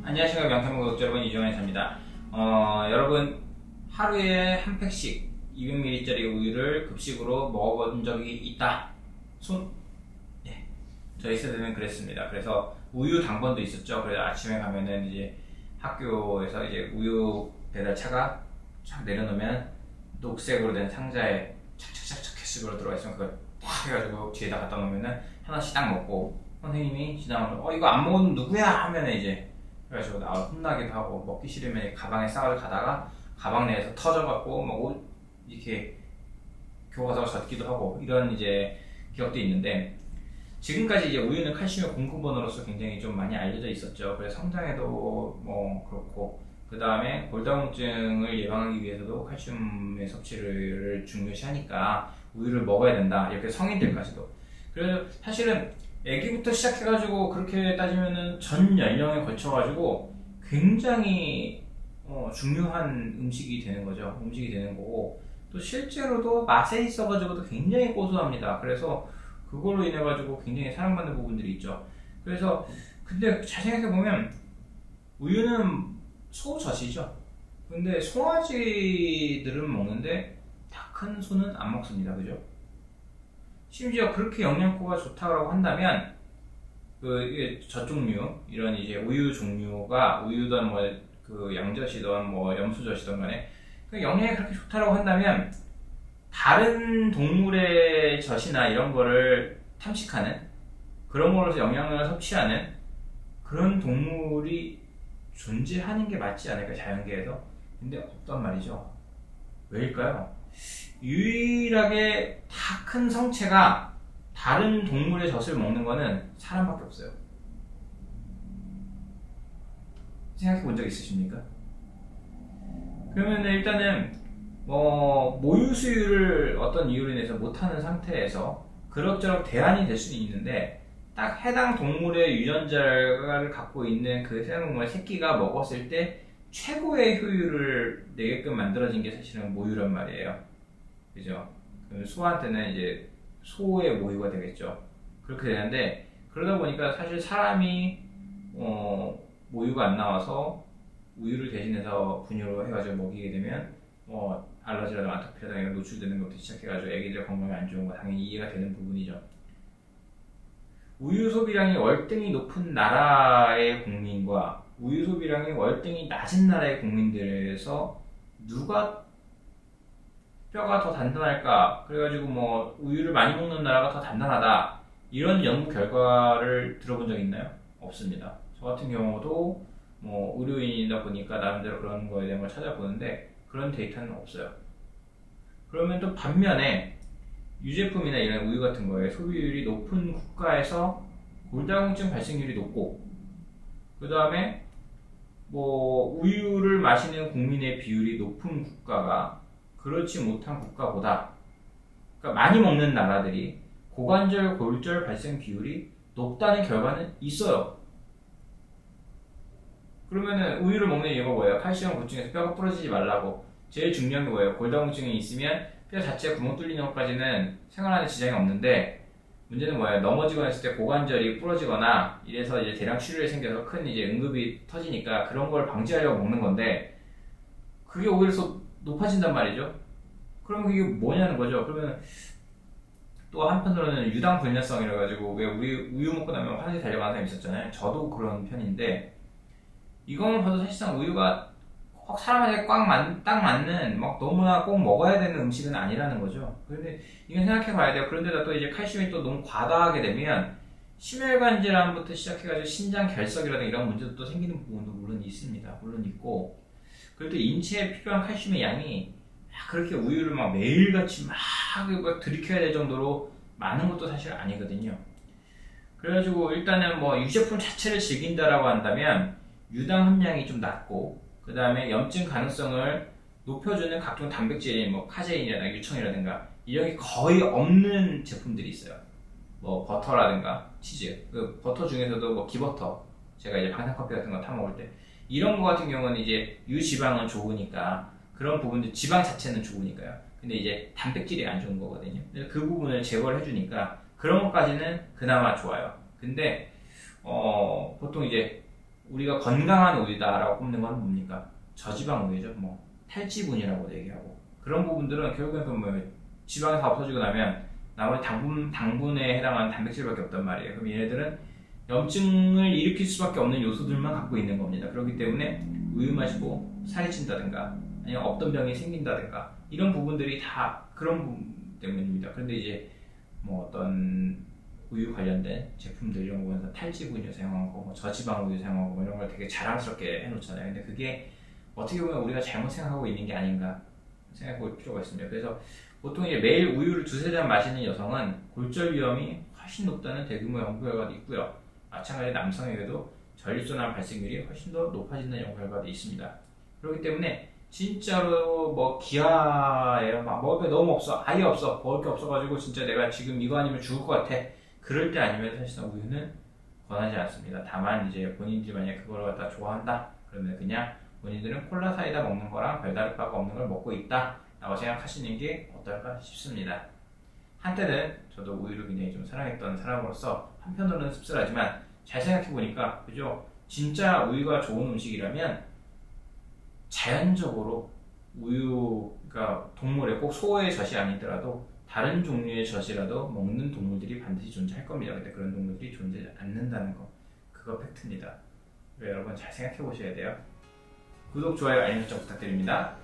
안녕하십니까. 명탐구 구독자 여러분, 이종환입니다. 여러분, 하루에 한 팩씩 200ml짜리 우유를 급식으로 먹어본 적이 있다. 네. 저희 세대는 그랬습니다. 그래서 우유 당번도 있었죠. 그래서 아침에 가면은 이제 학교에서 이제 우유 배달차가 쫙 내려놓으면 녹색으로 된 상자에 착착착착 캐스으로 들어가 있으면 그걸 탁 해가지고 뒤에다 갖다 놓으면은 하나씩 딱 먹고, 선생님이 지나가면 이거 안 먹은 누구야? 하면은 이제 그래가지고 혼나기도 하고, 먹기 싫으면 가방에 싸가지고 가다가 가방 내에서 터져갖고 막 이렇게 교과서가 젖기도 하고, 이런 이제 기억도 있는데, 지금까지 이제 우유는 칼슘의 공급원으로서 굉장히 좀 많이 알려져 있었죠. 그래서 성장에도 뭐 그렇고, 그 다음에 골다공증을 예방하기 위해서도 칼슘의 섭취를 중요시하니까 우유를 먹어야 된다, 이렇게 성인들까지도. 그래서 사실은 애기부터 시작해가지고 그렇게 따지면은 전 연령에 걸쳐가지고 굉장히 중요한 음식이 되는 거죠. 음식이 되는 거고, 또 실제로도 맛에 있어가지고도 굉장히 고소합니다. 그래서 그걸로 인해가지고 굉장히 사랑받는 부분들이 있죠. 그래서 근데 잘 생각해보면 우유는 소젖이죠. 근데 송아지들은 먹는데 다 큰 소는 안 먹습니다. 그죠? 심지어 그렇게 영양가가 좋다고 한다면 이게 젖종류, 이런 이제 우유 종류가 우유든 뭐 그 양젖이든 뭐 염소젖이든 간에 그 영양이 그렇게 좋다고 한다면 다른 동물의 젖이나 이런 거를 탐식하는, 그런 거로서 영양을 섭취하는 그런 동물이 존재하는 게 맞지 않을까, 자연계에서. 근데 없단 말이죠. 왜일까요? 유일하게 다 큰 성체가 다른 동물의 젖을 먹는 거는 사람밖에 없어요. 생각해 본 적 있으십니까? 그러면 일단은 모유 수유를 어떤 이유로 인해서 못하는 상태에서 그럭저럭 대안이 될 수는 있는데, 딱 해당 동물의 유전자를 갖고 있는 그 해당 동물의 새끼가 먹었을 때 최고의 효율을 내게끔 만들어진 게 사실은 모유란 말이에요. 그죠? 소한테는 이제 소의 모유가 되겠죠. 그렇게 되는데, 그러다 보니까 사실 사람이 모유가 안 나와서 우유를 대신해서 분유로 해가지고 먹이게 되면 알러지라든가 아토피라든가 노출되는 것부터 시작해가지고 애기들 건강에 안 좋은 거 당연히 이해가 되는 부분이죠. 우유 소비량이 월등히 높은 나라의 국민과 우유 소비량이 월등히 낮은 나라의 국민들에서 누가 뼈가 더 단단할까? 그래가지고 뭐 우유를 많이 먹는 나라가 더 단단하다, 이런 연구 결과를 들어본 적 있나요? 없습니다. 저 같은 경우도 뭐 의료인이다 보니까 나름대로 그런 거에 대한 걸 찾아보는데 그런 데이터는 없어요. 그러면 또 반면에 유제품이나 이런 우유 같은 거에 소비율이 높은 국가에서 골다공증 발생률이 높고, 그 다음에 뭐 우유를 마시는 국민의 비율이 높은 국가가 그렇지 못한 국가보다, 그러니까 많이 먹는 나라들이 고관절, 골절 발생 비율이 높다는 결과는 있어요. 그러면은 우유를 먹는 이유가 뭐예요? 칼슘 보충해서 뼈가 부러지지 말라고. 제일 중요한 게 뭐예요? 골다공증이 있으면 뼈 자체에 구멍 뚫리는 것까지는 생활하는 지장이 없는데, 문제는 뭐예요? 넘어지거나 했을 때 고관절이 부러지거나 이래서 이제 대량 출혈이 생겨서 큰 이제 응급이 터지니까 그런 걸 방지하려고 먹는 건데, 그게 오히려 높아진단 말이죠. 그러면 그게 뭐냐는 거죠. 그러면 또 한편으로는 유당불내성이라 가지고, 왜 우유 먹고 나면 화장실 달려가는 사람이 있었잖아요. 저도 그런 편인데, 이거는 봐도 사실상 우유가 꼭 사람한테 딱 맞는 막 너무나 꼭 먹어야 되는 음식은 아니라는 거죠. 그런데 이건 생각해 봐야 돼요. 그런데다 또 이제 칼슘이 또 너무 과다하게 되면 심혈관 질환부터 시작해가지고 신장 결석이라든가 이런 문제도 또 생기는 부분도 물론 있습니다. 물론 있고, 그리고 또 인체에 필요한 칼슘의 양이 그렇게 우유를 막 매일같이 막 들이켜야 될 정도로 많은 것도 사실 아니거든요. 그래가지고 일단은 뭐 유제품 자체를 즐긴다라고 한다면 유당 함량이 좀 낮고, 그 다음에 염증 가능성을 높여주는 각종 단백질인 뭐 카제인이라든가 유청이라든가 이런 게 거의 없는 제품들이 있어요. 뭐 버터라든가 치즈, 그 버터 중에서도 뭐 기버터, 제가 이제 방탄커피 같은 거 타 먹을 때 이런 거 같은 경우는 이제 유지방은 좋으니까, 그런 부분들 지방 자체는 좋으니까요. 근데 이제 단백질이 안 좋은 거거든요. 그래서 그 부분을 제거를 해주니까 그런 것까지는 그나마 좋아요. 근데 보통 이제 우리가 건강한 우유다라고 꼽는 건 뭡니까? 저지방 우유죠. 뭐 탈지분이라고도 얘기하고 그런 부분들은 결국엔 뭐 지방이 다 없어지고 나면 나머지 당분에 해당하는 단백질밖에 없단 말이에요. 그럼 얘네들은 염증을 일으킬 수밖에 없는 요소들만 갖고 있는 겁니다. 그렇기 때문에 우유 마시고 살이 찐다든가 아니면 없던 병이 생긴다든가 이런 부분들이 다 그런 부분 때문입니다. 그런데 이제 뭐 어떤 우유 관련된 제품들 이런 거 보면서 탈지분유 사용하고 뭐 저지방 우유 사용하고 뭐 이런 걸 되게 자랑스럽게 해놓잖아요. 근데 그게 어떻게 보면 우리가 잘못 생각하고 있는 게 아닌가 생각해 볼 필요가 있습니다. 그래서 보통 이제 매일 우유를 두세 잔 마시는 여성은 골절 위험이 훨씬 높다는 대규모 연구 결과도 있고요. 마찬가지로 남성에게도 전립선암 발생률이 훨씬 더 높아진다는 연구 결과도 있습니다. 그렇기 때문에 진짜로 뭐 기아예요. 막 먹을 게 너무 없어. 아예 없어. 먹을 게 없어가지고 진짜 내가 지금 이거 아니면 죽을 것 같아. 그럴 때 아니면 사실상 우유는 권하지 않습니다. 다만 이제 본인들이 만약에 그걸 갖다 좋아한다. 그러면 그냥 본인들은 콜라 사이다 먹는 거랑 별다를 바가 없는 걸 먹고 있다 라고 생각하시는 게 어떨까 싶습니다. 한때는 저도 우유를 굉장히 좀 사랑했던 사람으로서 한편으로는 씁쓸하지만 잘 생각해보니까 그죠? 진짜 우유가 좋은 음식이라면 자연적으로 우유가 동물의 꼭 소의 젖이 아니더라도 다른 종류의 젖이라도 먹는 동물들이 반드시 존재할 겁니다. 근데 그런 동물들이 존재하지 않는다는 거 그거 팩트입니다. 여러분 잘 생각해 보셔야 돼요. 구독, 좋아요, 알림 설정 부탁드립니다.